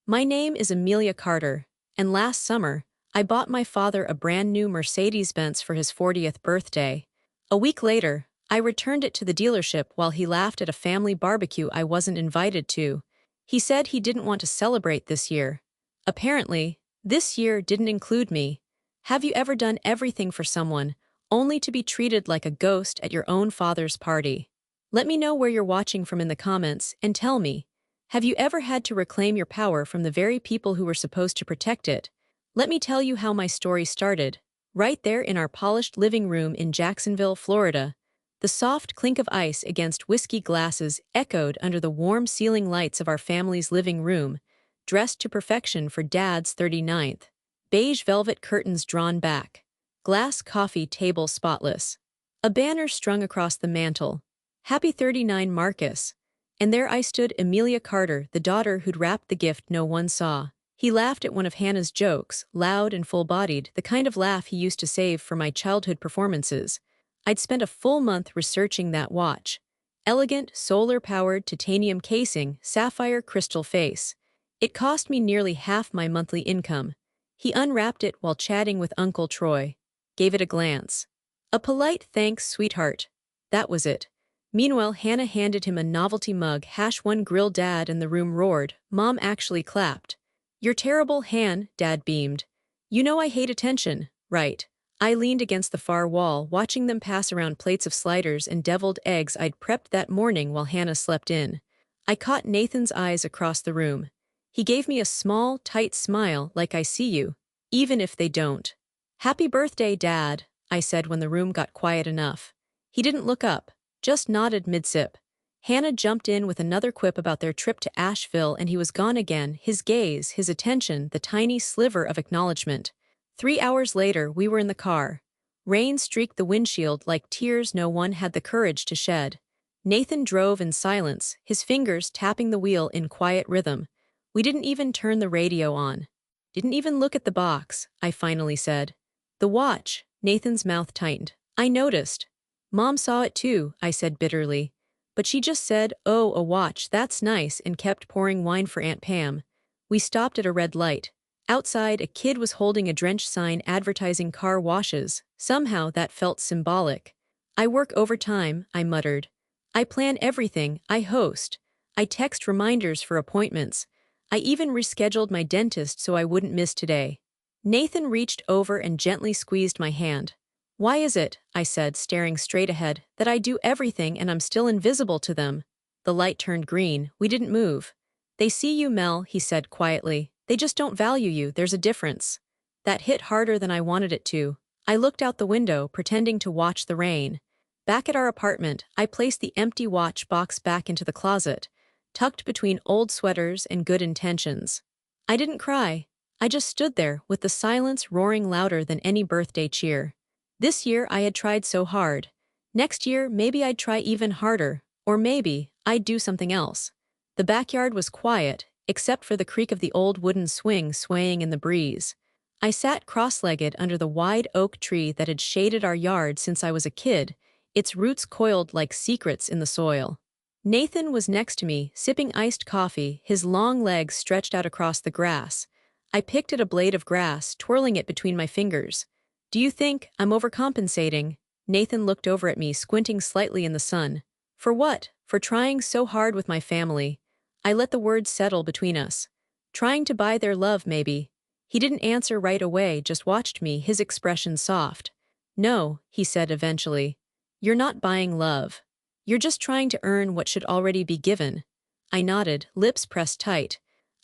My name is Amelia Carter, and last summer, I bought my father a brand new Mercedes-Benz for his 40th birthday. A week later, I returned it to the dealership while he laughed at a family barbecue I wasn't invited to. He said he didn't want to celebrate this year. Apparently, this year didn't include me. Have you ever done everything for someone, only to be treated like a ghost at your own father's party? Let me know where you're watching from in the comments and tell me, have you ever had to reclaim your power from the very people who were supposed to protect it? Let me tell you how my story started. Right there in our polished living room in Jacksonville, Florida, the soft clink of ice against whiskey glasses echoed under the warm ceiling lights of our family's living room, dressed to perfection for Dad's 39th. Beige velvet curtains drawn back. Glass coffee table spotless. A banner strung across the mantel. Happy 39, Marcus. And there I stood, Amelia Carter, the daughter who'd wrapped the gift no one saw. He laughed at one of Hannah's jokes, loud and full-bodied, the kind of laugh he used to save for my childhood performances. I'd spent a full month researching that watch. Elegant, solar-powered titanium casing, sapphire crystal face. It cost me nearly half my monthly income. He unwrapped it while chatting with Uncle Troy. Gave it a glance. A polite thanks, sweetheart. That was it. Meanwhile, Hannah handed him a novelty mug. #1 Grill. Dad and the room roared. Mom actually clapped. You're terrible, Han, Dad beamed. You know I hate attention, right? I leaned against the far wall, watching them pass around plates of sliders and deviled eggs I'd prepped that morning while Hannah slept in. I caught Nathan's eyes across the room. He gave me a small, tight smile like I see you, even if they don't. Happy birthday, Dad, I said when the room got quiet enough. He didn't look up, just nodded mid-sip. Hannah jumped in with another quip about their trip to Asheville and he was gone again, his gaze, his attention, the tiny sliver of acknowledgement. 3 hours later, we were in the car. Rain streaked the windshield like tears no one had the courage to shed. Nathan drove in silence, his fingers tapping the wheel in quiet rhythm. We didn't even turn the radio on. Didn't even look at the box, I finally said. The watch, Nathan's mouth tightened. I noticed. Mom saw it too, I said bitterly. But she just said, oh, a watch, that's nice, and kept pouring wine for Aunt Pam. We stopped at a red light. Outside, a kid was holding a drenched sign advertising car washes. Somehow that felt symbolic. I work overtime, I muttered. I plan everything, I host. I text reminders for appointments. I even rescheduled my dentist so I wouldn't miss today. Nathan reached over and gently squeezed my hand. Why is it, I said, staring straight ahead, that I do everything and I'm still invisible to them? The light turned green. We didn't move. They see you, Mel, he said quietly. They just don't value you, there's a difference. That hit harder than I wanted it to. I looked out the window, pretending to watch the rain. Back at our apartment, I placed the empty watch box back into the closet, tucked between old sweaters and good intentions. I didn't cry. I just stood there, with the silence roaring louder than any birthday cheer. This year I had tried so hard. Next year, maybe I'd try even harder, or maybe I'd do something else. The backyard was quiet, except for the creak of the old wooden swing swaying in the breeze. I sat cross-legged under the wide oak tree that had shaded our yard since I was a kid, its roots coiled like secrets in the soil. Nathan was next to me, sipping iced coffee, his long legs stretched out across the grass. I picked at a blade of grass, twirling it between my fingers. Do you think I'm overcompensating? Nathan looked over at me, squinting slightly in the sun. For what? For trying so hard with my family. I let the words settle between us. Trying to buy their love, maybe. He didn't answer right away, just watched me, his expression soft. No, he said eventually. You're not buying love. You're just trying to earn what should already be given. I nodded, lips pressed tight.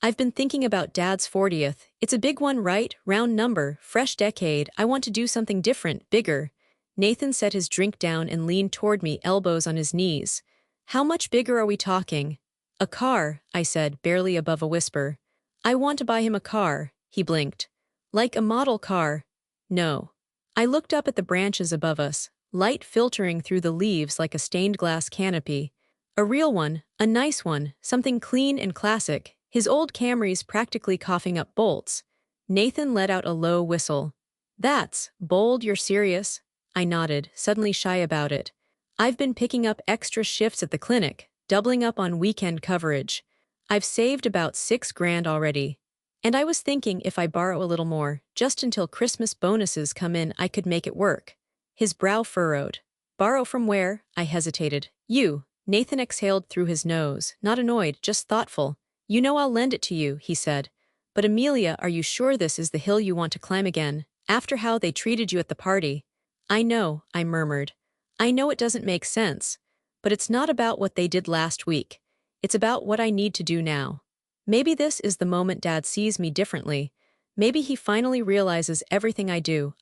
I've been thinking about Dad's 40th. It's a big one, right? Round number, fresh decade. I want to do something different, bigger. Nathan set his drink down and leaned toward me, elbows on his knees. How much bigger are we talking? A car, I said, barely above a whisper. I want to buy him a car, he blinked. Like a model car? No. I looked up at the branches above us, light filtering through the leaves like a stained glass canopy. A real one, a nice one, something clean and classic. His old Camry's practically coughing up bolts. Nathan let out a low whistle. That's bold, you're serious? I nodded, suddenly shy about it. I've been picking up extra shifts at the clinic, doubling up on weekend coverage. I've saved about 6 grand already. And I was thinking if I borrow a little more, just until Christmas bonuses come in, I could make it work. His brow furrowed. Borrow from where? I hesitated. You. Nathan exhaled through his nose, not annoyed, just thoughtful. You know I'll lend it to you, he said. But Amelia, are you sure this is the hill you want to climb again, after how they treated you at the party? I know, I murmured. I know it doesn't make sense. But it's not about what they did last week. It's about what I need to do now. Maybe this is the moment Dad sees me differently. Maybe he finally realizes everything I do.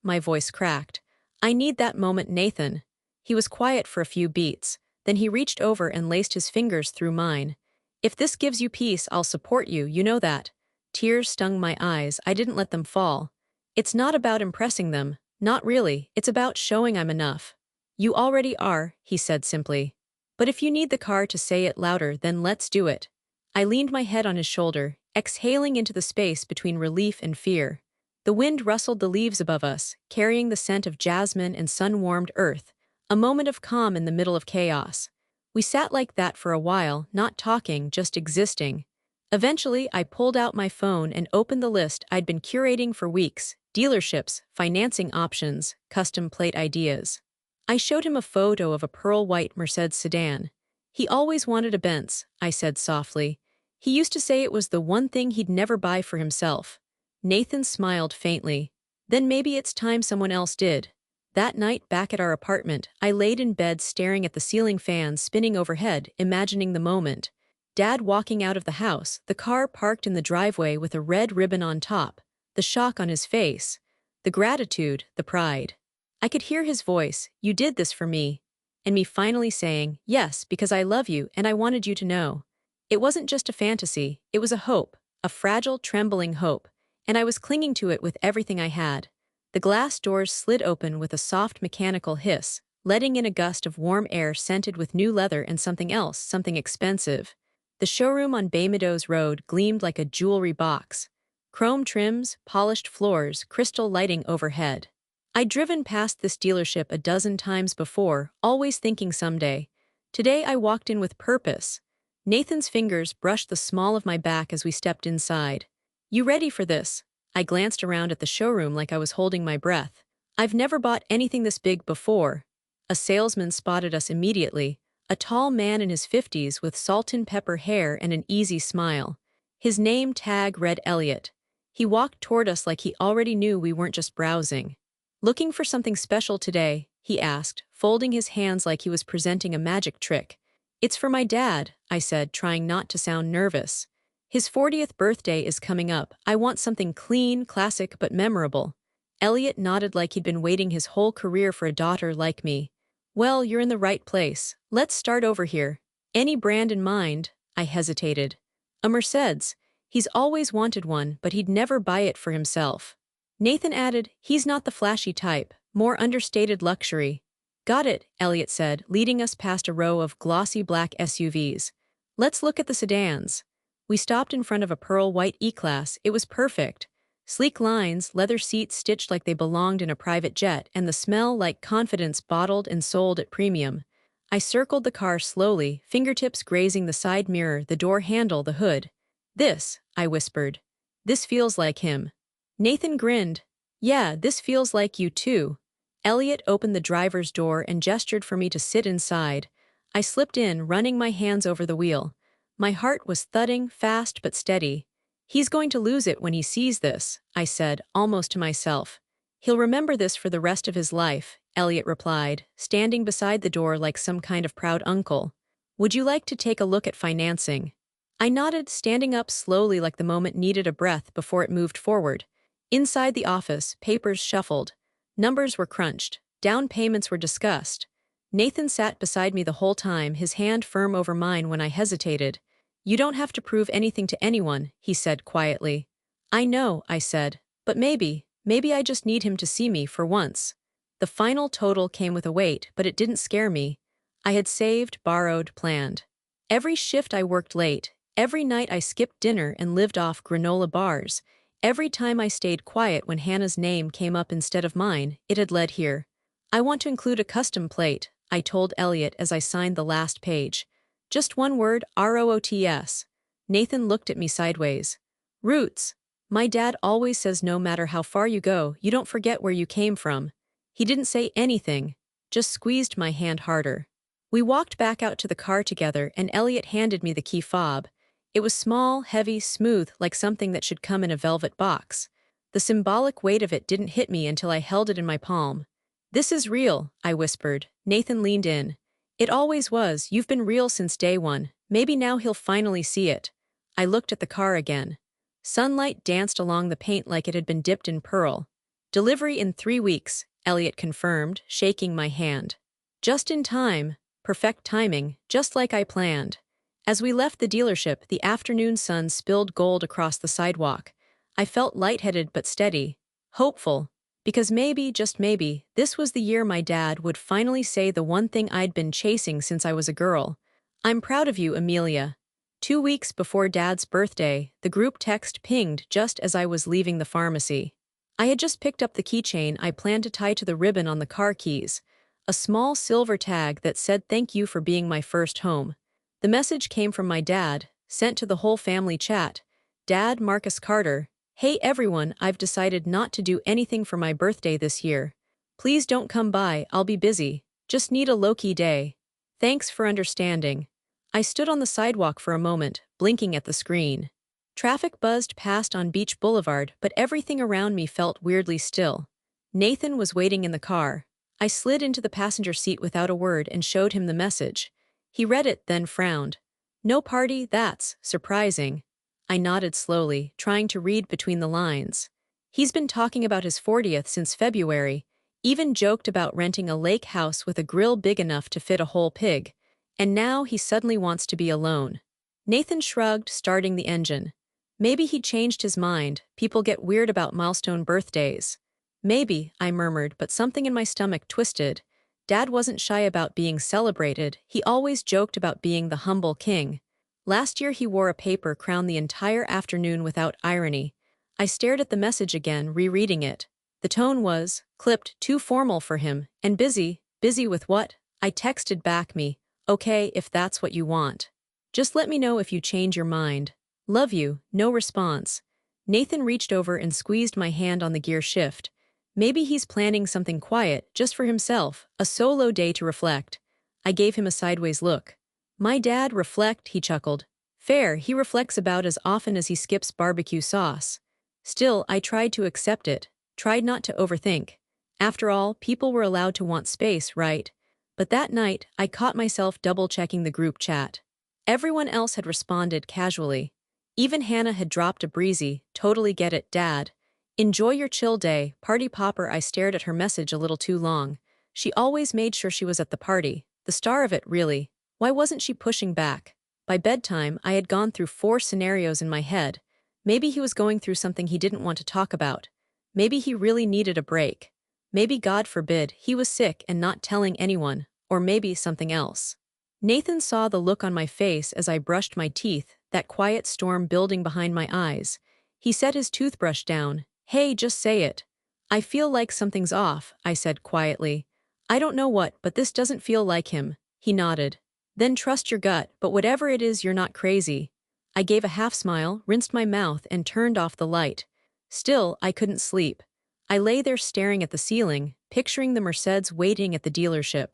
My voice cracked. I need that moment, Nathan. He was quiet for a few beats. Then he reached over and laced his fingers through mine. If this gives you peace, I'll support you, you know that. Tears stung my eyes. I didn't let them fall. It's not about impressing them. Not really. It's about showing I'm enough. You already are, he said simply. But if you need the car to say it louder, then let's do it. I leaned my head on his shoulder, exhaling into the space between relief and fear. The wind rustled the leaves above us, carrying the scent of jasmine and sun-warmed earth, a moment of calm in the middle of chaos. We sat like that for a while, not talking, just existing. Eventually, I pulled out my phone and opened the list I'd been curating for weeks: dealerships, financing options, custom plate ideas. I showed him a photo of a pearl-white Mercedes sedan. He always wanted a Benz, I said softly. He used to say it was the one thing he'd never buy for himself. Nathan smiled faintly. Then maybe it's time someone else did. That night back at our apartment, I laid in bed staring at the ceiling fans spinning overhead, imagining the moment. Dad walking out of the house, the car parked in the driveway with a red ribbon on top, the shock on his face, the gratitude, the pride. I could hear his voice, "You did this for me." And me finally saying, "Yes, because I love you and I wanted you to know." It wasn't just a fantasy, it was a hope, a fragile, trembling hope, and I was clinging to it with everything I had. The glass doors slid open with a soft mechanical hiss, letting in a gust of warm air scented with new leather and something else, something expensive. The showroom on Bay Meadows Road gleamed like a jewelry box. Chrome trims, polished floors, crystal lighting overhead. I'd driven past this dealership a dozen times before, always thinking someday. Today I walked in with purpose. Nathan's fingers brushed the small of my back as we stepped inside. You ready for this? I glanced around at the showroom like I was holding my breath. I've never bought anything this big before. A salesman spotted us immediately, a tall man in his 50s with salt and pepper hair and an easy smile. His name tag read Elliot. He walked toward us like he already knew we weren't just browsing. Looking for something special today? He asked, folding his hands like he was presenting a magic trick. It's for my dad, I said, trying not to sound nervous. His 40th birthday is coming up. I want something clean, classic, but memorable. Elliot nodded like he'd been waiting his whole career for a daughter like me. Well, you're in the right place. Let's start over here. Any brand in mind? I hesitated. A Mercedes. He's always wanted one, but he'd never buy it for himself. Nathan added, he's not the flashy type, more understated luxury. Got it, Elliot said, leading us past a row of glossy black SUVs. Let's look at the sedans. We stopped in front of a pearl-white E-Class. It was perfect. Sleek lines, leather seats stitched like they belonged in a private jet, and the smell like confidence bottled and sold at premium. I circled the car slowly, fingertips grazing the side mirror, the door handle, the hood. This, I whispered. This feels like him. Nathan grinned. Yeah, this feels like you too. Elliot opened the driver's door and gestured for me to sit inside. I slipped in, running my hands over the wheel. My heart was thudding, fast but steady. He's going to lose it when he sees this, I said, almost to myself. He'll remember this for the rest of his life, Elliot replied, standing beside the door like some kind of proud uncle. Would you like to take a look at financing? I nodded, standing up slowly like the moment needed a breath before it moved forward. Inside the office, papers shuffled. Numbers were crunched. Down payments were discussed. Nathan sat beside me the whole time, his hand firm over mine when I hesitated. You don't have to prove anything to anyone, he said quietly. I know, I said, but maybe I just need him to see me for once. The final total came with a weight, but it didn't scare me. I had saved, borrowed, planned. Every shift I worked late, every night I skipped dinner and lived off granola bars. Every time I stayed quiet when Hannah's name came up instead of mine, it had led here. I want to include a custom plate, I told Elliot as I signed the last page. Just one word, ROOTS. Nathan looked at me sideways. Roots. My dad always says no matter how far you go, you don't forget where you came from. He didn't say anything, just squeezed my hand harder. We walked back out to the car together and Elliot handed me the key fob. It was small, heavy, smooth, like something that should come in a velvet box. The symbolic weight of it didn't hit me until I held it in my palm. This is real, I whispered. Nathan leaned in. It always was, you've been real since day one. Maybe now he'll finally see it. I looked at the car again. Sunlight danced along the paint like it had been dipped in pearl. Delivery in 3 weeks, Elliot confirmed, shaking my hand. Just in time, perfect timing, just like I planned. As we left the dealership, the afternoon sun spilled gold across the sidewalk. I felt lightheaded but steady, hopeful, because maybe, just maybe, this was the year my dad would finally say the one thing I'd been chasing since I was a girl. I'm proud of you, Amelia. 2 weeks before Dad's birthday, the group text pinged just as I was leaving the pharmacy. I had just picked up the keychain I planned to tie to the ribbon on the car keys, a small silver tag that said thank you for being my first home. The message came from my dad, sent to the whole family chat. Dad, Marcus Carter. Hey everyone, I've decided not to do anything for my birthday this year. Please don't come by, I'll be busy. Just need a low-key day. Thanks for understanding. I stood on the sidewalk for a moment, blinking at the screen. Traffic buzzed past on Beach Boulevard, but everything around me felt weirdly still. Nathan was waiting in the car. I slid into the passenger seat without a word and showed him the message. He read it, then frowned. No party, that's surprising. I nodded slowly, trying to read between the lines. He's been talking about his 40th since February, even joked about renting a lake house with a grill big enough to fit a whole pig. And now he suddenly wants to be alone. Nathan shrugged, starting the engine. Maybe he'd changed his mind. People get weird about milestone birthdays. Maybe, I murmured, but something in my stomach twisted. Dad wasn't shy about being celebrated. He always joked about being the humble king. Last year he wore a paper crown the entire afternoon without irony. I stared at the message again, rereading it. The tone was, clipped, too formal for him, and busy. Busy with what? I texted back me. Okay, if that's what you want. Just let me know if you change your mind. Love you, no response. Nathan reached over and squeezed my hand on the gear shift. Maybe he's planning something quiet, just for himself, a solo day to reflect. I gave him a sideways look. My dad reflect, he chuckled. Fair, he reflects about as often as he skips barbecue sauce. Still, I tried to accept it, tried not to overthink. After all, people were allowed to want space, right? But that night, I caught myself double-checking the group chat. Everyone else had responded casually. Even Hannah had dropped a breezy, totally get it, Dad. Enjoy your chill day, party popper. I stared at her message a little too long. She always made sure she was at the party. The star of it, really. Why wasn't she pushing back? By bedtime, I had gone through 4 scenarios in my head. Maybe he was going through something he didn't want to talk about. Maybe he really needed a break. Maybe, God forbid, he was sick and not telling anyone. Or maybe something else. Nathan saw the look on my face as I brushed my teeth, that quiet storm building behind my eyes. He set his toothbrush down. Hey, just say it. I feel like something's off, I said quietly. I don't know what, but this doesn't feel like him. He nodded. Then trust your gut, but whatever it is, you're not crazy. I gave a half smile, rinsed my mouth, and turned off the light. Still, I couldn't sleep. I lay there staring at the ceiling, picturing the Mercedes waiting at the dealership.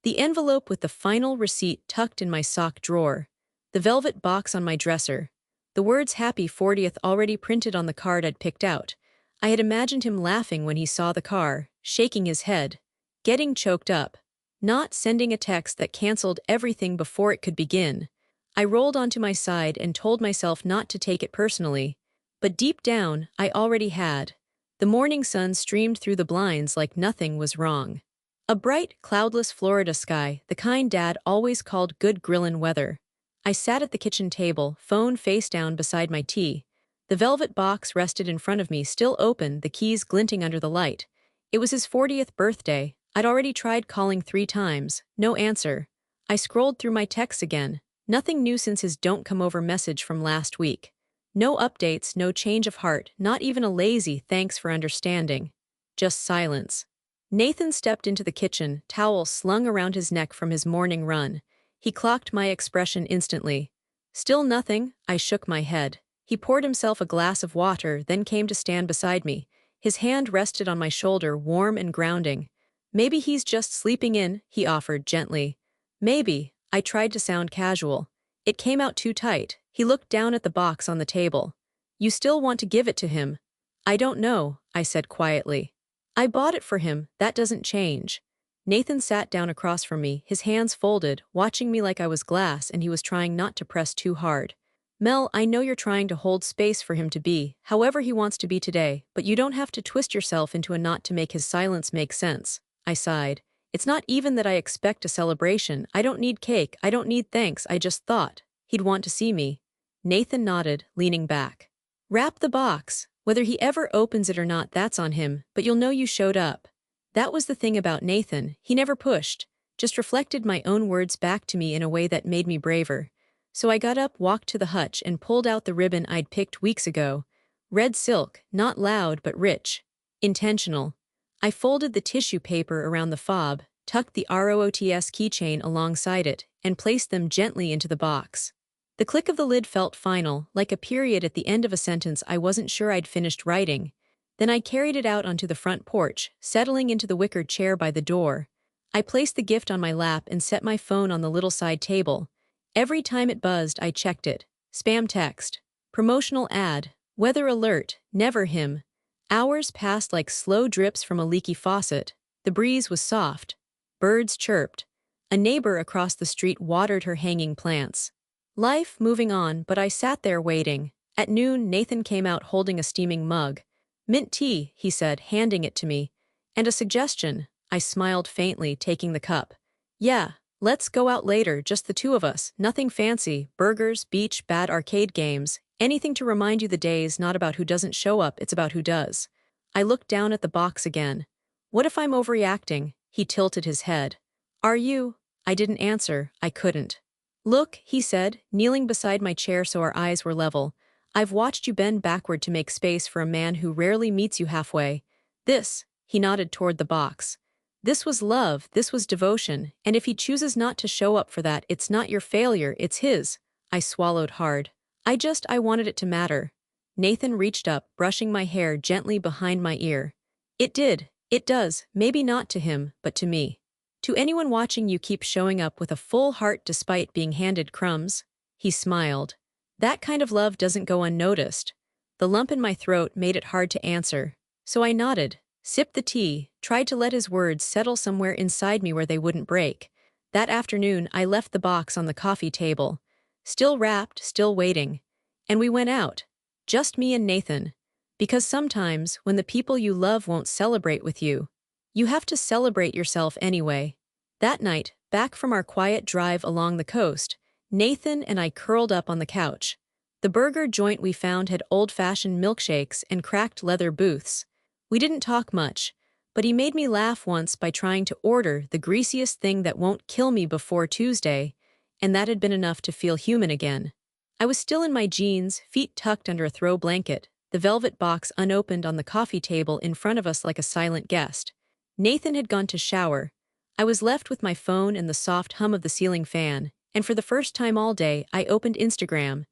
The envelope with the final receipt tucked in my sock drawer. The velvet box on my dresser. The words Happy 40th already printed on the card I'd picked out. I had imagined him laughing when he saw the car, shaking his head, getting choked up, not sending a text that canceled everything before it could begin. I rolled onto my side and told myself not to take it personally. But deep down, I already had. The morning sun streamed through the blinds like nothing was wrong. A bright, cloudless Florida sky, the kind Dad always called good grillin' weather. I sat at the kitchen table, phone face down beside my tea. The velvet box rested in front of me, still open, the keys glinting under the light. It was his 40th birthday. I'd already tried calling 3 times. No answer. I scrolled through my texts again. Nothing new since his don't come over message from last week. No updates, no change of heart, not even a lazy thanks for understanding. Just silence. Nathan stepped into the kitchen, towel slung around his neck from his morning run. He clocked my expression instantly. Still nothing, I shook my head. He poured himself a glass of water, then came to stand beside me. His hand rested on my shoulder, warm and grounding. Maybe he's just sleeping in, he offered gently. Maybe, I tried to sound casual. It came out too tight. He looked down at the box on the table. You still want to give it to him? I don't know, I said quietly. I bought it for him, that doesn't change. Nathan sat down across from me, his hands folded, watching me like I was glass, and he was trying not to press too hard. Mel, I know you're trying to hold space for him to be, however he wants to be today, but you don't have to twist yourself into a knot to make his silence make sense. I sighed. It's not even that I expect a celebration. I don't need cake. I don't need thanks. I just thought he'd want to see me. Nathan nodded, leaning back. Wrap the box. Whether he ever opens it or not, that's on him, but you'll know you showed up. That was the thing about Nathan. He never pushed, just reflected my own words back to me in a way that made me braver. So I got up, walked to the hutch, and pulled out the ribbon I'd picked weeks ago. Red silk, not loud but rich. Intentional. I folded the tissue paper around the fob, tucked the ROOTS keychain alongside it, and placed them gently into the box. The click of the lid felt final, like a period at the end of a sentence I wasn't sure I'd finished writing. Then I carried it out onto the front porch, settling into the wicker chair by the door. I placed the gift on my lap and set my phone on the little side table. Every time it buzzed, I checked it. Spam text. Promotional ad. Weather alert. Never him. Hours passed like slow drips from a leaky faucet. The breeze was soft. Birds chirped. A neighbor across the street watered her hanging plants. Life moving on, but I sat there waiting. At noon, Nathan came out holding a steaming mug. Mint tea, he said, handing it to me. And a suggestion. I smiled faintly, taking the cup. Yeah, let's go out later, just the two of us. Nothing fancy. Burgers, beach, bad arcade games. Anything to remind you the day's not about who doesn't show up, it's about who does. I looked down at the box again. What if I'm overreacting? He tilted his head. Are you? I didn't answer. I couldn't. Look, he said, kneeling beside my chair so our eyes were level. I've watched you bend backward to make space for a man who rarely meets you halfway. This, he nodded toward the box. This was love, this was devotion, and if he chooses not to show up for that, it's not your failure, it's his. I swallowed hard. I wanted it to matter. Nathan reached up, brushing my hair gently behind my ear. It did. It does, maybe not to him, but to me. To anyone watching, you keep showing up with a full heart despite being handed crumbs. He smiled. That kind of love doesn't go unnoticed. The lump in my throat made it hard to answer. So I nodded, sipped the tea, tried to let his words settle somewhere inside me where they wouldn't break. That afternoon, I left the box on the coffee table. Still wrapped, still waiting. And we went out. Just me and Nathan. Because sometimes, when the people you love won't celebrate with you, you have to celebrate yourself anyway. That night, back from our quiet drive along the coast, Nathan and I curled up on the couch. The burger joint we found had old-fashioned milkshakes and cracked leather booths. We didn't talk much, but he made me laugh once by trying to order the greasiest thing that won't kill me before Tuesday, and that had been enough to feel human again. I was still in my jeans, feet tucked under a throw blanket, the velvet box unopened on the coffee table in front of us like a silent guest. Nathan had gone to shower. I was left with my phone and the soft hum of the ceiling fan, and for the first time all day, I opened Instagram.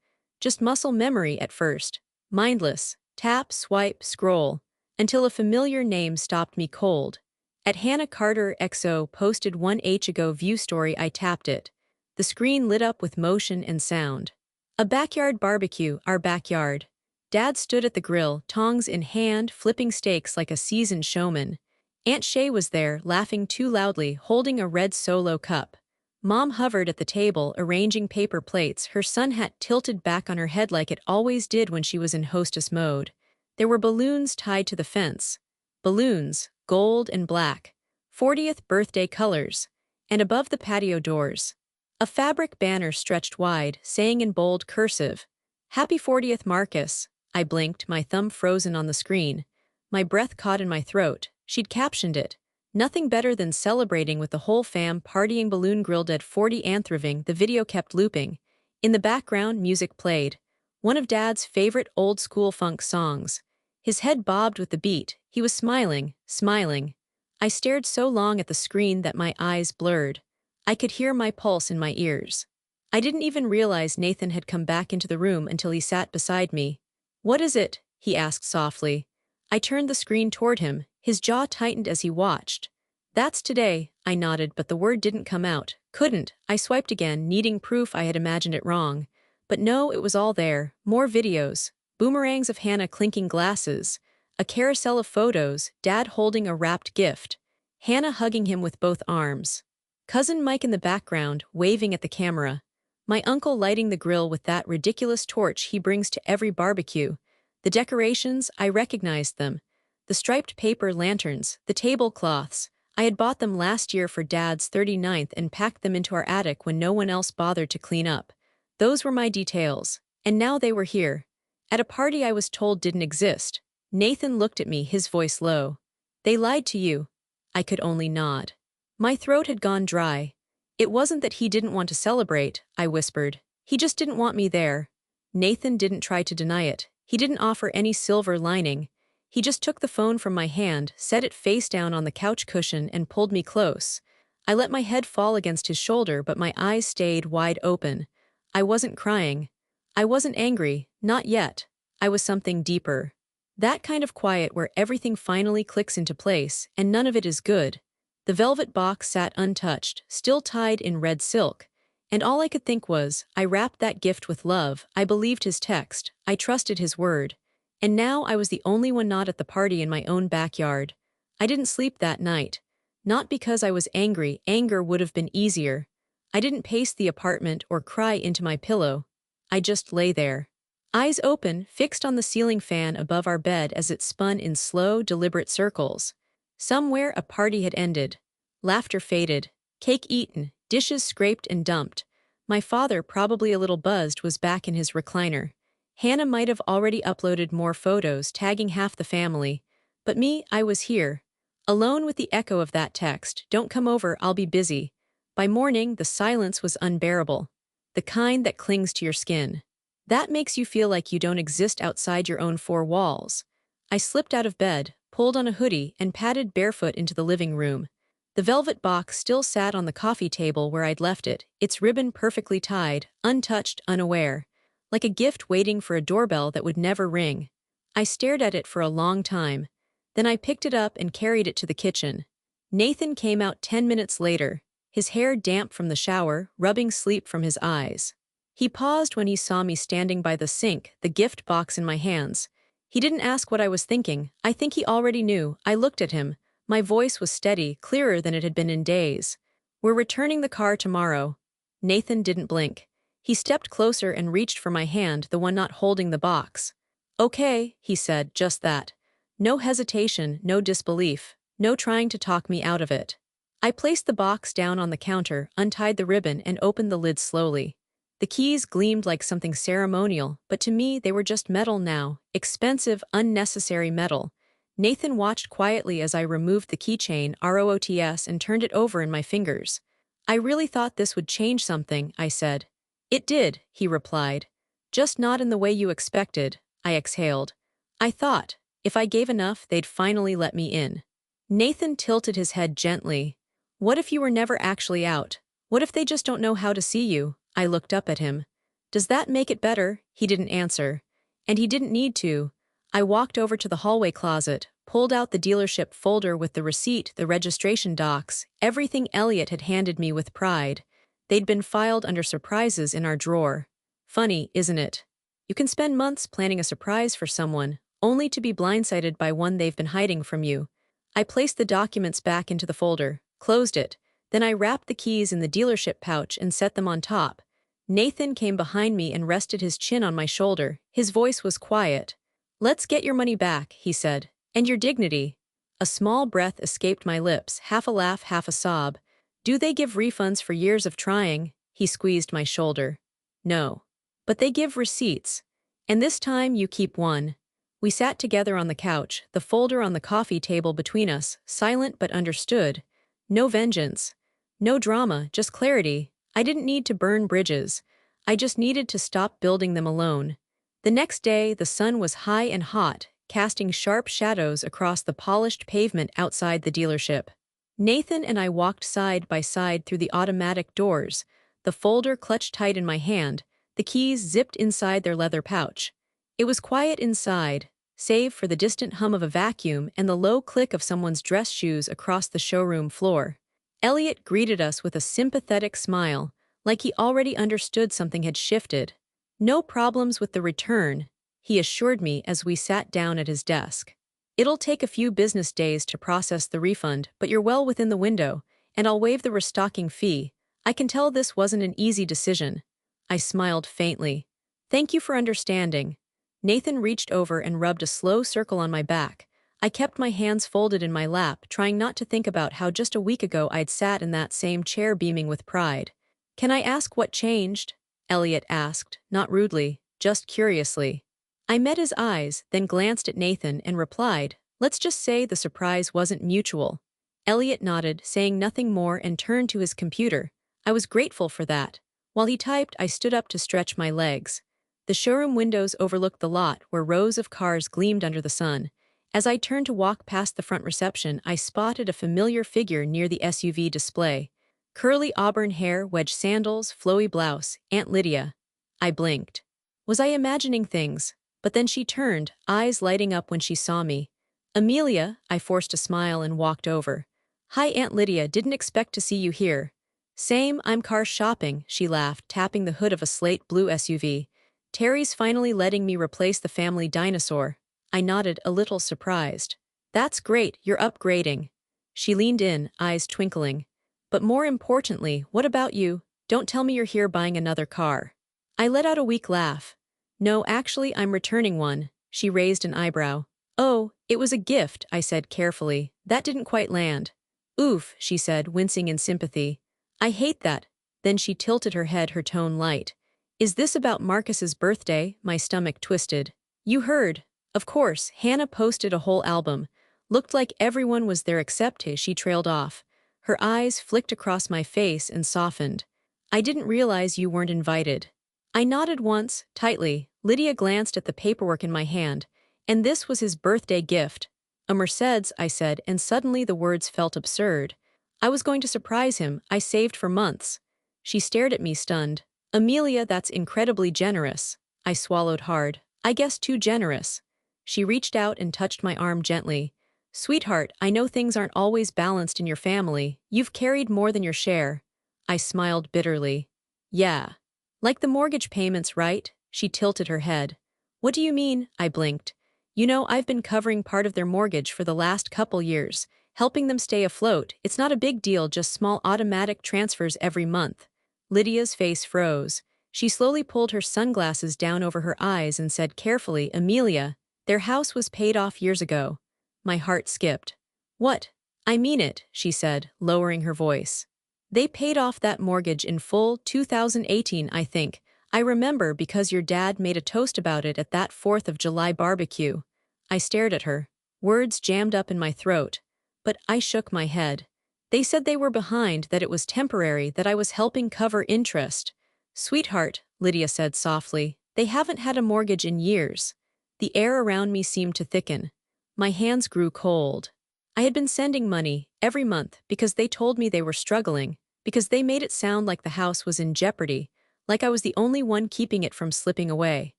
Just muscle memory at first. Mindless. Tap, swipe, scroll. Until a familiar name stopped me cold. At Hannah Carter XO posted 1 ago view story, I tapped it. The screen lit up with motion and sound. A backyard barbecue, our backyard. Dad stood at the grill, tongs in hand, flipping steaks like a seasoned showman. Aunt Shay was there, laughing too loudly, holding a red Solo cup. Mom hovered at the table, arranging paper plates, her sun hat tilted back on her head like it always did when she was in hostess mode. There were balloons tied to the fence. Balloons, gold and black. 40th birthday colors. And above the patio doors, a fabric banner stretched wide, saying in bold cursive, "Happy 40th, Marcus." I blinked, my thumb frozen on the screen. My breath caught in my throat. She'd captioned it. Nothing better than celebrating with the whole fam, partying, balloon grilled at 40 anthriving. The video kept looping. In the background, music played. One of Dad's favorite old-school funk songs. His head bobbed with the beat. He was smiling, smiling. I stared so long at the screen that my eyes blurred. I could hear my pulse in my ears. I didn't even realize Nathan had come back into the room until he sat beside me. "What is it?" he asked softly. I turned the screen toward him, his jaw tightened as he watched. "That's today," I nodded, but the word didn't come out. Couldn't. I swiped again, needing proof I had imagined it wrong. But no, it was all there. More videos. Boomerangs of Hannah clinking glasses. A carousel of photos, Dad holding a wrapped gift. Hannah hugging him with both arms. Cousin Mike in the background, waving at the camera. My uncle lighting the grill with that ridiculous torch he brings to every barbecue. The decorations, I recognized them. The striped paper lanterns, the tablecloths. I had bought them last year for Dad's 39th and packed them into our attic when no one else bothered to clean up. Those were my details. And now they were here. At a party I was told didn't exist. Nathan looked at me, his voice low. "They lied to you." I could only nod. My throat had gone dry. "It wasn't that he didn't want to celebrate," I whispered. "He just didn't want me there." Nathan didn't try to deny it. He didn't offer any silver lining. He just took the phone from my hand, set it face down on the couch cushion, and pulled me close. I let my head fall against his shoulder, but my eyes stayed wide open. I wasn't crying. I wasn't angry, not yet. I was something deeper. That kind of quiet where everything finally clicks into place, and none of it is good. The velvet box sat untouched, still tied in red silk. And all I could think was, I wrapped that gift with love, I believed his text, I trusted his word. And now I was the only one not at the party in my own backyard. I didn't sleep that night. Not because I was angry, anger would have been easier. I didn't pace the apartment or cry into my pillow. I just lay there. Eyes open, fixed on the ceiling fan above our bed as it spun in slow, deliberate circles. Somewhere a party had ended. Laughter faded. Cake eaten, dishes scraped and dumped. My father, probably a little buzzed, was back in his recliner. Hannah might have already uploaded more photos, tagging half the family. But me, I was here. Alone with the echo of that text, "Don't come over, I'll be busy." By morning, the silence was unbearable. The kind that clings to your skin. That makes you feel like you don't exist outside your own four walls. I slipped out of bed, pulled on a hoodie, and padded barefoot into the living room. The velvet box still sat on the coffee table where I'd left it, its ribbon perfectly tied, untouched, unaware. Like a gift waiting for a doorbell that would never ring. I stared at it for a long time. Then I picked it up and carried it to the kitchen. Nathan came out 10 minutes later, his hair damp from the shower, rubbing sleep from his eyes. He paused when he saw me standing by the sink, the gift box in my hands. He didn't ask what I was thinking. I think he already knew. I looked at him. My voice was steady, clearer than it had been in days. "We're returning the car tomorrow." Nathan didn't blink. He stepped closer and reached for my hand, the one not holding the box. "Okay," he said, just that. No hesitation, no disbelief, no trying to talk me out of it. I placed the box down on the counter, untied the ribbon, and opened the lid slowly. The keys gleamed like something ceremonial, but to me they were just metal now, expensive, unnecessary metal. Nathan watched quietly as I removed the keychain, ROOTS, and turned it over in my fingers. "I really thought this would change something," I said. "It did," he replied. "Just not in the way you expected," I exhaled. "I thought, if I gave enough, they'd finally let me in." Nathan tilted his head gently. "What if you were never actually out? What if they just don't know how to see you?" I looked up at him. "Does that make it better?" He didn't answer. And he didn't need to. I walked over to the hallway closet, pulled out the dealership folder with the receipt, the registration docs, everything Elliot had handed me with pride. They'd been filed under surprises in our drawer. Funny, isn't it? You can spend months planning a surprise for someone, only to be blindsided by one they've been hiding from you. I placed the documents back into the folder, closed it, then I wrapped the keys in the dealership pouch and set them on top. Nathan came behind me and rested his chin on my shoulder. His voice was quiet. "Let's get your money back," he said. "And your dignity." A small breath escaped my lips, half a laugh, half a sob. "Do they give refunds for years of trying?" He squeezed my shoulder. "No. But they give receipts. And this time you keep one." We sat together on the couch, the folder on the coffee table between us, silent but understood. No vengeance. No drama, just clarity. I didn't need to burn bridges. I just needed to stop building them alone. The next day, the sun was high and hot, casting sharp shadows across the polished pavement outside the dealership. Nathan and I walked side by side through the automatic doors, the folder clutched tight in my hand, the keys zipped inside their leather pouch. It was quiet inside, save for the distant hum of a vacuum and the low click of someone's dress shoes across the showroom floor. Elliot greeted us with a sympathetic smile, like he already understood something had shifted. "No problems with the return," he assured me as we sat down at his desk. "It'll take a few business days to process the refund, but you're well within the window, and I'll waive the restocking fee. I can tell this wasn't an easy decision." I smiled faintly. "Thank you for understanding." Nathan reached over and rubbed a slow circle on my back. I kept my hands folded in my lap, trying not to think about how just a week ago I'd sat in that same chair beaming with pride. "Can I ask what changed?" Elliot asked, not rudely, just curiously. I met his eyes, then glanced at Nathan and replied, "Let's just say the surprise wasn't mutual." Elliot nodded, saying nothing more, and turned to his computer. I was grateful for that. While he typed, I stood up to stretch my legs. The showroom windows overlooked the lot, where rows of cars gleamed under the sun. As I turned to walk past the front reception, I spotted a familiar figure near the SUV display. Curly auburn hair, wedge sandals, flowy blouse, Aunt Lydia. I blinked. Was I imagining things? But then she turned, eyes lighting up when she saw me. "Amelia," I forced a smile and walked over. "Hi, Aunt Lydia, didn't expect to see you here." "Same, I'm car shopping," she laughed, tapping the hood of a slate blue SUV. "Terry's finally letting me replace the family dinosaur." I nodded, a little surprised. "That's great, you're upgrading." She leaned in, eyes twinkling. "But more importantly, what about you? Don't tell me you're here buying another car." I let out a weak laugh. "No, actually, I'm returning one." She raised an eyebrow. "Oh, it was a gift," I said carefully. "That didn't quite land." "Oof," she said, wincing in sympathy. "I hate that." Then she tilted her head, her tone light. "Is this about Marcus's birthday?" My stomach twisted. "You heard. Of course, Hannah posted a whole album. Looked like everyone was there except his." She trailed off. Her eyes flicked across my face and softened. "I didn't realize you weren't invited." I nodded once, tightly. Lydia glanced at the paperwork in my hand. "And this was his birthday gift." "A Mercedes," I said, and suddenly the words felt absurd. "I was going to surprise him. I saved for months." She stared at me, stunned. "Amelia, that's incredibly generous." I swallowed hard. "I guess too generous." She reached out and touched my arm gently. "Sweetheart, I know things aren't always balanced in your family. You've carried more than your share." I smiled bitterly. "Yeah. Like the mortgage payments, right?" She tilted her head. "What do you mean?" I blinked. "You know, I've been covering part of their mortgage for the last couple years, helping them stay afloat. It's not a big deal, just small automatic transfers every month." Lydia's face froze. She slowly pulled her sunglasses down over her eyes and said carefully, "Amelia, their house was paid off years ago." My heart skipped. "What?" "I mean it," she said, lowering her voice. "They paid off that mortgage in full 2018, I think. I remember because your dad made a toast about it at that 4th of July barbecue." I stared at her. Words jammed up in my throat. But I shook my head. "They said they were behind, that it was temporary, that I was helping cover interest." "Sweetheart," Lydia said softly, "they haven't had a mortgage in years." The air around me seemed to thicken. My hands grew cold. I had been sending money, every month, because they told me they were struggling, because they made it sound like the house was in jeopardy, like I was the only one keeping it from slipping away.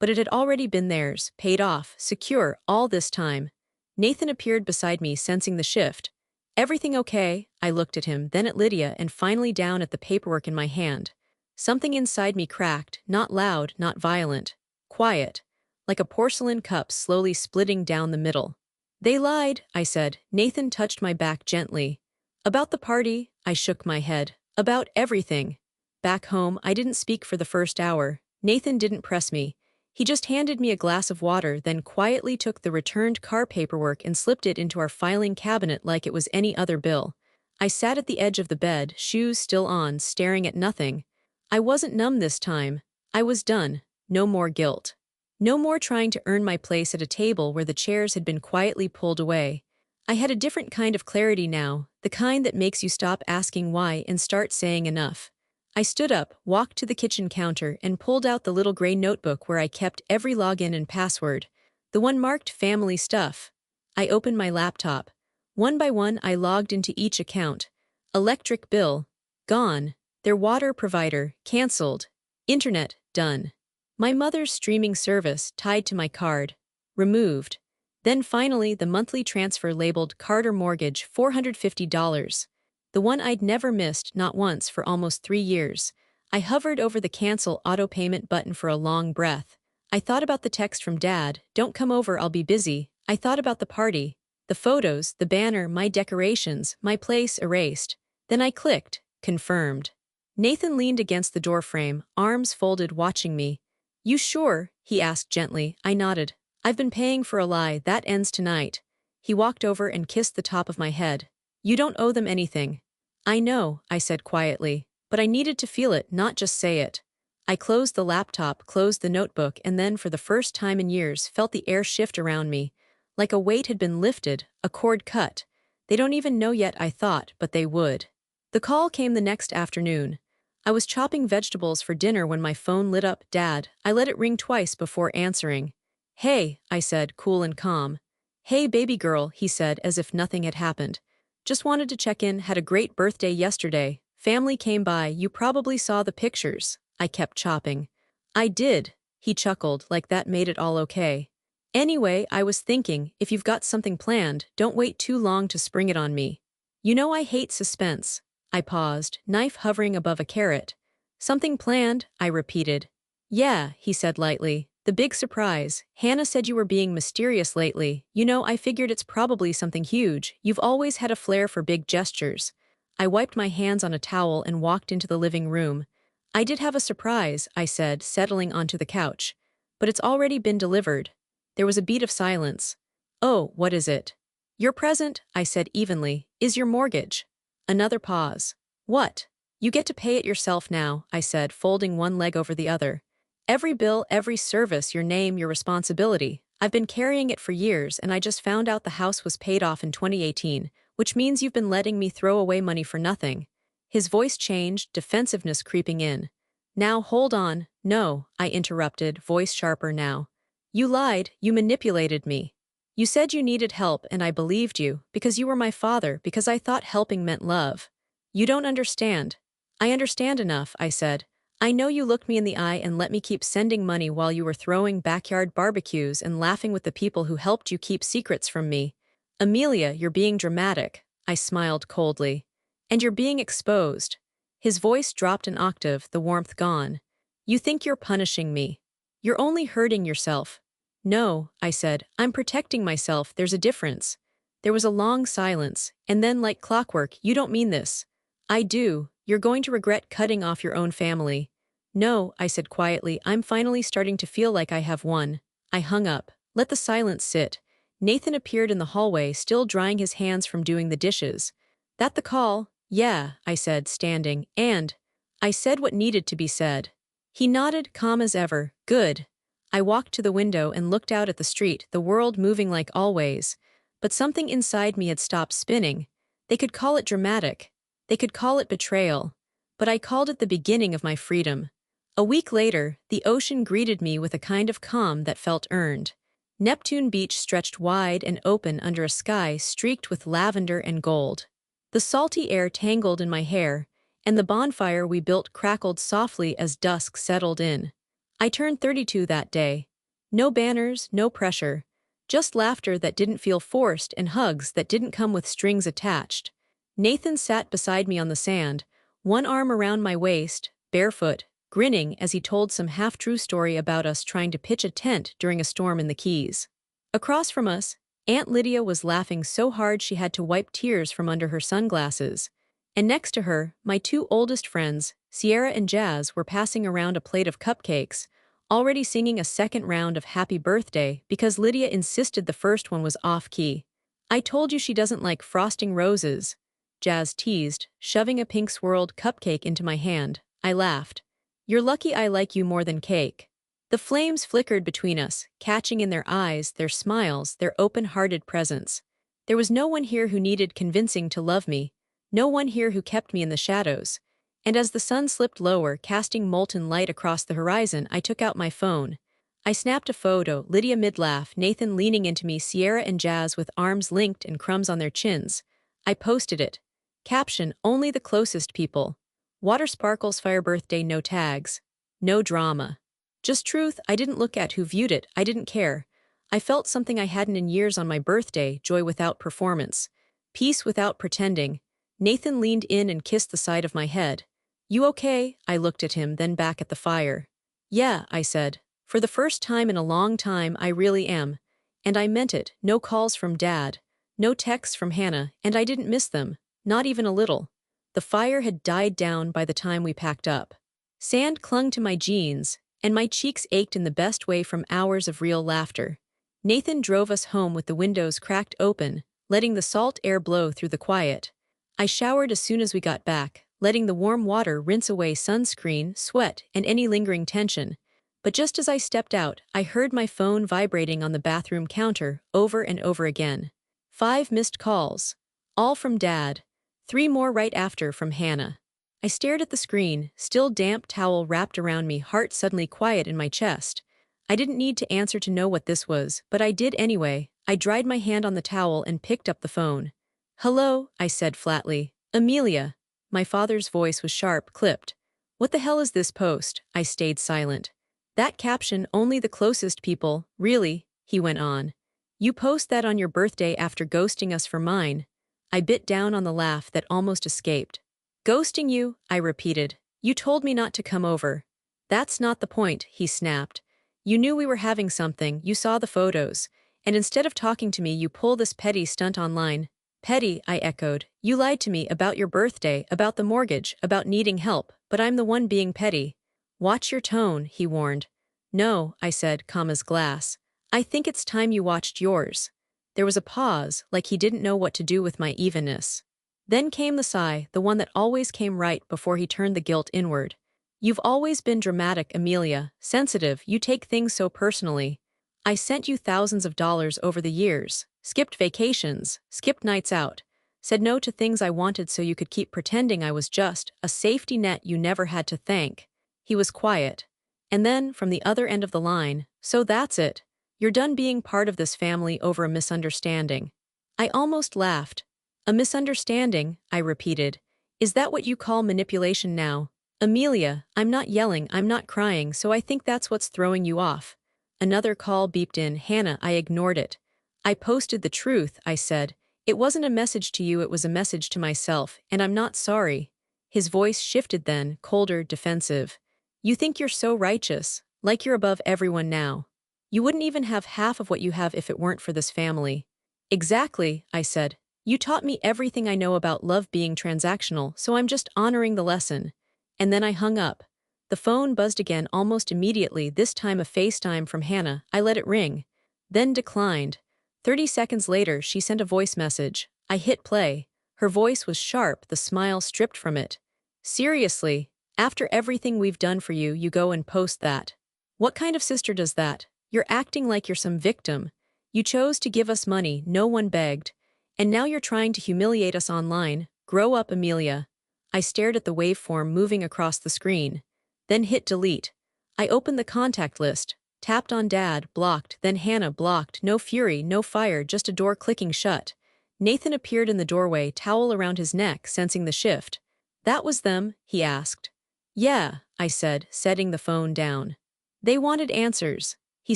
But it had already been theirs, paid off, secure, all this time. Nathan appeared beside me, sensing the shift. "Everything okay?" I looked at him, then at Lydia, and finally down at the paperwork in my hand. Something inside me cracked, not loud, not violent. Quiet. Like a porcelain cup slowly splitting down the middle. "They lied," I said. Nathan touched my back gently. "About the party?" I shook my head. "About everything." Back home, I didn't speak for the first hour. Nathan didn't press me. He just handed me a glass of water, then quietly took the returned car paperwork and slipped it into our filing cabinet like it was any other bill. I sat at the edge of the bed, shoes still on, staring at nothing. I wasn't numb this time. I was done. No more guilt. No more trying to earn my place at a table where the chairs had been quietly pulled away. I had a different kind of clarity now, the kind that makes you stop asking why and start saying enough. I stood up, walked to the kitchen counter, and pulled out the little gray notebook where I kept every login and password, the one marked family stuff. I opened my laptop. One by one, I logged into each account. Electric bill. Gone. Their water provider, cancelled. Internet, done. My mother's streaming service, tied to my card, removed. Then finally the monthly transfer labeled Carter Mortgage, $450. The one I'd never missed, not once, for almost 3 years. I hovered over the cancel auto payment button for a long breath. I thought about the text from Dad, "Don't come over, I'll be busy." I thought about the party, the photos, the banner, my decorations, my place erased. Then I clicked, confirmed. Nathan leaned against the doorframe, arms folded, watching me. "You sure?" he asked gently. I nodded. "I've been paying for a lie, that ends tonight." He walked over and kissed the top of my head. "You don't owe them anything." "I know," I said quietly, but I needed to feel it, not just say it. I closed the laptop, closed the notebook, and then for the first time in years felt the air shift around me. Like a weight had been lifted, a cord cut. They don't even know yet, I thought, but they would. The call came the next afternoon. I was chopping vegetables for dinner when my phone lit up. "Dad." I let it ring twice before answering. "Hey," I said, cool and calm. "Hey, baby girl," he said as if nothing had happened. "Just wanted to check in, had a great birthday yesterday. Family came by, you probably saw the pictures." I kept chopping. "I did," he chuckled, like that made it all okay. "Anyway, I was thinking, if you've got something planned, don't wait too long to spring it on me. You know I hate suspense." I paused, knife hovering above a carrot. "Something planned," I repeated. "Yeah," he said lightly. "The big surprise. Hannah said you were being mysterious lately. You know, I figured it's probably something huge. You've always had a flair for big gestures." I wiped my hands on a towel and walked into the living room. "I did have a surprise," I said, settling onto the couch. "But it's already been delivered." There was a beat of silence. "Oh, what is it?" "Your present," I said evenly, "is your mortgage." Another pause. "What?" "You get to pay it yourself now," I said, folding one leg over the other. "Every bill, every service, your name, your responsibility. I've been carrying it for years, and I just found out the house was paid off in 2018, which means you've been letting me throw away money for nothing." His voice changed, defensiveness creeping in. "Now hold on." "No," I interrupted, voice sharper now. "You lied, you manipulated me. You said you needed help and I believed you, because you were my father, because I thought helping meant love. You don't understand." "I understand enough," I said. "I know you looked me in the eye and let me keep sending money while you were throwing backyard barbecues and laughing with the people who helped you keep secrets from me." "Amelia, you're being dramatic." I smiled coldly. "And you're being exposed." His voice dropped an octave, the warmth gone. "You think you're punishing me. You're only hurting yourself." "No," I said, "I'm protecting myself, there's a difference." There was a long silence, and then like clockwork, "You don't mean this." "I do. You're going to regret cutting off your own family." "No," I said quietly, "I'm finally starting to feel like I have one." I hung up. Let the silence sit. Nathan appeared in the hallway, still drying his hands from doing the dishes. "That the call?" "Yeah," I said, standing, "and—" I said what needed to be said. He nodded, calm as ever. "Good." I walked to the window and looked out at the street, the world moving like always. But something inside me had stopped spinning. They could call it dramatic. They could call it betrayal. But I called it the beginning of my freedom. A week later, the ocean greeted me with a kind of calm that felt earned. Neptune Beach stretched wide and open under a sky streaked with lavender and gold. The salty air tangled in my hair, and the bonfire we built crackled softly as dusk settled in. I turned 32 that day. No banners, no pressure. Just laughter that didn't feel forced and hugs that didn't come with strings attached. Nathan sat beside me on the sand, one arm around my waist, barefoot, grinning as he told some half-true story about us trying to pitch a tent during a storm in the Keys. Across from us, Aunt Lydia was laughing so hard she had to wipe tears from under her sunglasses. And next to her, my two oldest friends, Sierra and Jazz, were passing around a plate of cupcakes, already singing a second round of Happy Birthday because Lydia insisted the first one was off-key. "I told you she doesn't like frosting roses," Jazz teased, shoving a pink swirled cupcake into my hand. I laughed. "You're lucky I like you more than cake." The flames flickered between us, catching in their eyes, their smiles, their open-hearted presence. There was no one here who needed convincing to love me, no one here who kept me in the shadows. And as the sun slipped lower, casting molten light across the horizon, I took out my phone. I snapped a photo, Lydia mid-laugh, Nathan leaning into me, Sierra and Jazz with arms linked and crumbs on their chins. I posted it. Caption, "Only the closest people." Water sparkles, fire birthday, no tags. No drama. Just truth. I didn't look at who viewed it, I didn't care. I felt something I hadn't in years on my birthday, joy without performance. Peace without pretending. Nathan leaned in and kissed the side of my head. You okay? I looked at him, then back at the fire. Yeah, I said. For the first time in a long time, I really am. And I meant it. No calls from Dad. No texts from Hannah, and I didn't miss them. Not even a little. The fire had died down by the time we packed up. Sand clung to my jeans, and my cheeks ached in the best way from hours of real laughter. Nathan drove us home with the windows cracked open, letting the salt air blow through the quiet. I showered as soon as we got back, letting the warm water rinse away sunscreen, sweat, and any lingering tension. But just as I stepped out, I heard my phone vibrating on the bathroom counter over and over again. 5 missed calls. All from Dad. 3 more right after from Hannah. I stared at the screen, still damp towel wrapped around me, heart suddenly quiet in my chest. I didn't need to answer to know what this was, but I did anyway. I dried my hand on the towel and picked up the phone. Hello, I said flatly. Amelia. My father's voice was sharp, clipped. What the hell is this post? I stayed silent. That caption, only the closest people, really, he went on. You post that on your birthday after ghosting us for mine. I bit down on the laugh that almost escaped. Ghosting you, I repeated. You told me not to come over. That's not the point, he snapped. You knew we were having something, you saw the photos, and instead of talking to me you pull this petty stunt online. Petty, I echoed. You lied to me about your birthday, about the mortgage, about needing help, but I'm the one being petty. Watch your tone, he warned. No, I said, calm as glass. I think it's time you watched yours. There was a pause, like he didn't know what to do with my evenness. Then came the sigh, the one that always came right before he turned the guilt inward. You've always been dramatic, Amelia, sensitive, you take things so personally. I sent you thousands of dollars over the years, skipped vacations, skipped nights out, said no to things I wanted so you could keep pretending I was just a safety net you never had to thank. He was quiet. And then, from the other end of the line, so that's it. You're done being part of this family over a misunderstanding. I almost laughed. A misunderstanding, I repeated. Is that what you call manipulation now? Amelia, I'm not yelling, I'm not crying, so I think that's what's throwing you off. Another call beeped in. Hannah, I ignored it. I posted the truth, I said. It wasn't a message to you, it was a message to myself, and I'm not sorry. His voice shifted then, colder, defensive. You think you're so righteous, like you're above everyone now. You wouldn't even have half of what you have if it weren't for this family. Exactly, I said. You taught me everything I know about love being transactional, so I'm just honoring the lesson. And then I hung up. The phone buzzed again almost immediately, this time a FaceTime from Hannah. I let it ring. Then declined. 30 seconds later, she sent a voice message. I hit play. Her voice was sharp, the smile stripped from it. Seriously, after everything we've done for you, you go and post that. What kind of sister does that? You're acting like you're some victim. You chose to give us money, no one begged. And now you're trying to humiliate us online. Grow up, Amelia. I stared at the waveform moving across the screen. Then hit delete. I opened the contact list, tapped on Dad, blocked, then Hannah, blocked. No fury, no fire, just a door clicking shut. Nathan appeared in the doorway, towel around his neck, sensing the shift. That was them, he asked. Yeah, I said, setting the phone down. They wanted answers. He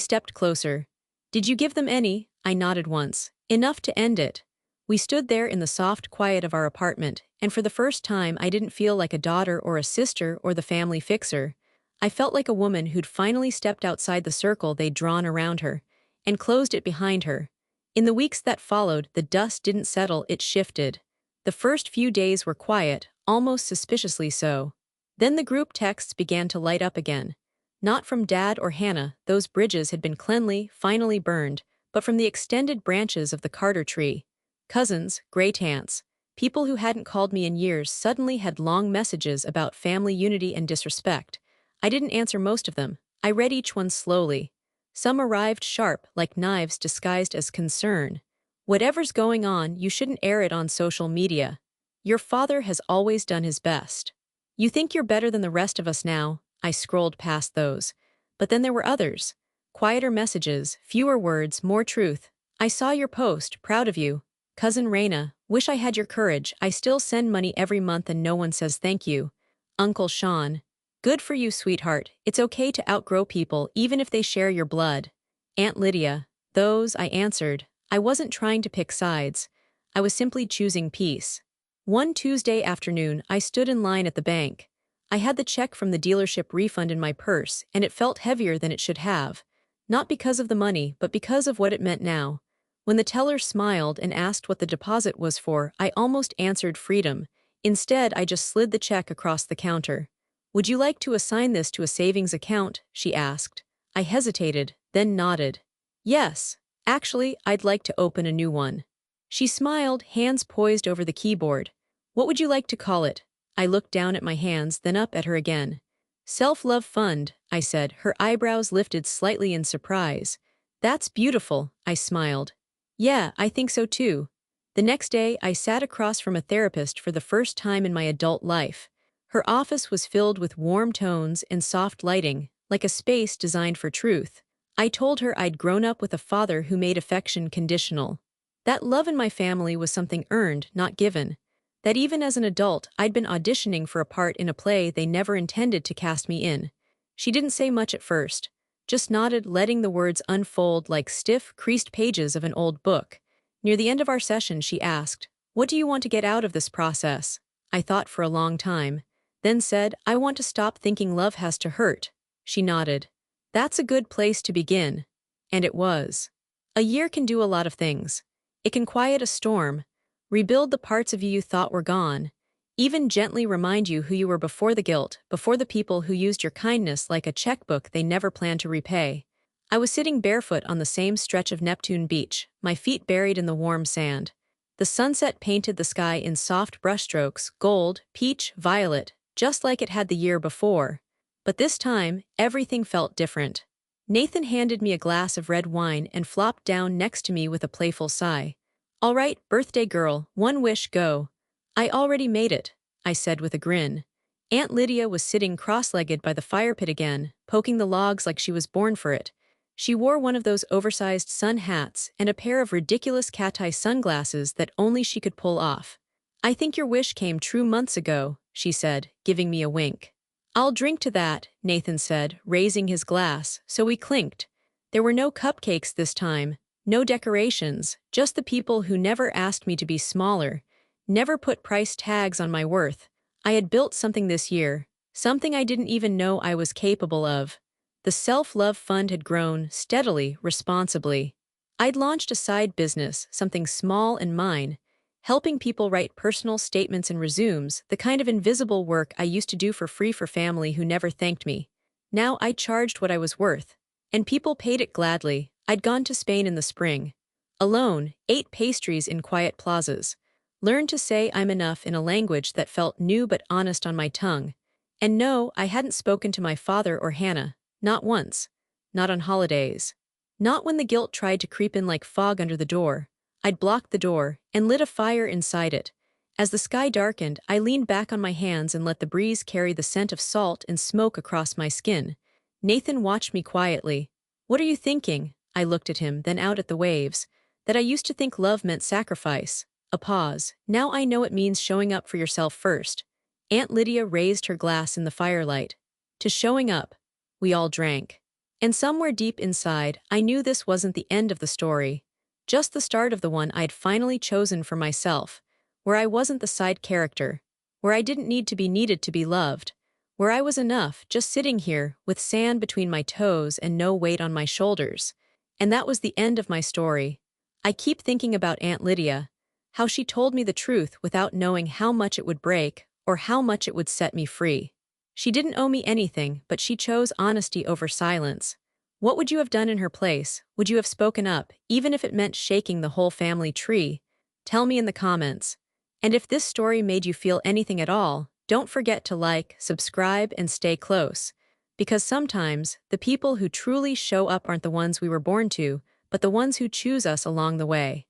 stepped closer. Did you give them any? I nodded once. Enough to end it. We stood there in the soft quiet of our apartment, and for the first time I didn't feel like a daughter or a sister or the family fixer. I felt like a woman who'd finally stepped outside the circle they'd drawn around her, and closed it behind her. In the weeks that followed, the dust didn't settle, it shifted. The first few days were quiet, almost suspiciously so. Then the group texts began to light up again. Not from Dad or Hannah, those bridges had been cleanly, finally burned, but from the extended branches of the Carter tree. Cousins, great-aunts, people who hadn't called me in years suddenly had long messages about family unity and disrespect. I didn't answer most of them. I read each one slowly. Some arrived sharp, like knives disguised as concern. Whatever's going on, you shouldn't air it on social media. Your father has always done his best. You think you're better than the rest of us now? I scrolled past those. But then there were others. Quieter messages, fewer words, more truth. I saw your post, proud of you. Cousin Raina, wish I had your courage, I still send money every month and no one says thank you. Uncle Sean. Good for you, sweetheart. It's okay to outgrow people even if they share your blood. Aunt Lydia. Those, I answered. I wasn't trying to pick sides. I was simply choosing peace. One Tuesday afternoon, I stood in line at the bank. I had the check from the dealership refund in my purse, and it felt heavier than it should have. Not because of the money, but because of what it meant now. When the teller smiled and asked what the deposit was for, I almost answered freedom. Instead, I just slid the check across the counter. Would you like to assign this to a savings account? She asked. I hesitated, then nodded. Yes, actually, I'd like to open a new one. She smiled, hands poised over the keyboard. What would you like to call it? I looked down at my hands, then up at her again. Self-love fund, I said, her eyebrows lifted slightly in surprise. That's beautiful, I smiled. Yeah, I think so too. The next day, I sat across from a therapist for the first time in my adult life. Her office was filled with warm tones and soft lighting, like a space designed for truth. I told her I'd grown up with a father who made affection conditional. That love in my family was something earned, not given. That even as an adult, I'd been auditioning for a part in a play they never intended to cast me in. She didn't say much at first, just nodded, letting the words unfold like stiff, creased pages of an old book. Near the end of our session, she asked, "What do you want to get out of this process?" I thought for a long time, then said, "I want to stop thinking love has to hurt." She nodded. That's a good place to begin. And it was. A year can do a lot of things. It can quiet a storm, rebuild the parts of you thought were gone, even gently remind you who you were before the guilt, before the people who used your kindness like a checkbook they never planned to repay. I was sitting barefoot on the same stretch of Neptune Beach, my feet buried in the warm sand. The sunset painted the sky in soft brushstrokes, gold, peach, violet, just like it had the year before. But this time, everything felt different. Nathan handed me a glass of red wine and flopped down next to me with a playful sigh. All right, birthday girl, one wish, go. I already made it, I said with a grin. Aunt Lydia was sitting cross-legged by the fire pit again, poking the logs like she was born for it. She wore one of those oversized sun hats and a pair of ridiculous cat-eye sunglasses that only she could pull off. I think your wish came true months ago, she said, giving me a wink. I'll drink to that, Nathan said, raising his glass, so we clinked. There were no cupcakes this time, no decorations, just the people who never asked me to be smaller, never put price tags on my worth. I had built something this year, something I didn't even know I was capable of. The self-love fund had grown, steadily, responsibly. I'd launched a side business, something small and mine, helping people write personal statements and resumes, the kind of invisible work I used to do for free for family who never thanked me. Now I charged what I was worth. And people paid it gladly. I'd gone to Spain in the spring. Alone, ate pastries in quiet plazas. Learned to say I'm enough in a language that felt new but honest on my tongue. And no, I hadn't spoken to my father or Hannah. Not once. Not on holidays. Not when the guilt tried to creep in like fog under the door. I'd blocked the door and lit a fire inside it. As the sky darkened, I leaned back on my hands and let the breeze carry the scent of salt and smoke across my skin. Nathan watched me quietly. What are you thinking? I looked at him, then out at the waves. That I used to think love meant sacrifice. A pause. Now I know it means showing up for yourself first. Aunt Lydia raised her glass in the firelight. To showing up. We all drank. And somewhere deep inside, I knew this wasn't the end of the story. Just the start of the one I'd finally chosen for myself. Where I wasn't the side character. Where I didn't need to be needed to be loved. Where I was enough, just sitting here, with sand between my toes and no weight on my shoulders. And that was the end of my story. I keep thinking about Aunt Lydia. How she told me the truth without knowing how much it would break, or how much it would set me free. She didn't owe me anything, but she chose honesty over silence. What would you have done in her place? Would you have spoken up, even if it meant shaking the whole family tree? Tell me in the comments. And if this story made you feel anything at all, don't forget to like, subscribe, and stay close. Because sometimes, the people who truly show up aren't the ones we were born to, but the ones who choose us along the way.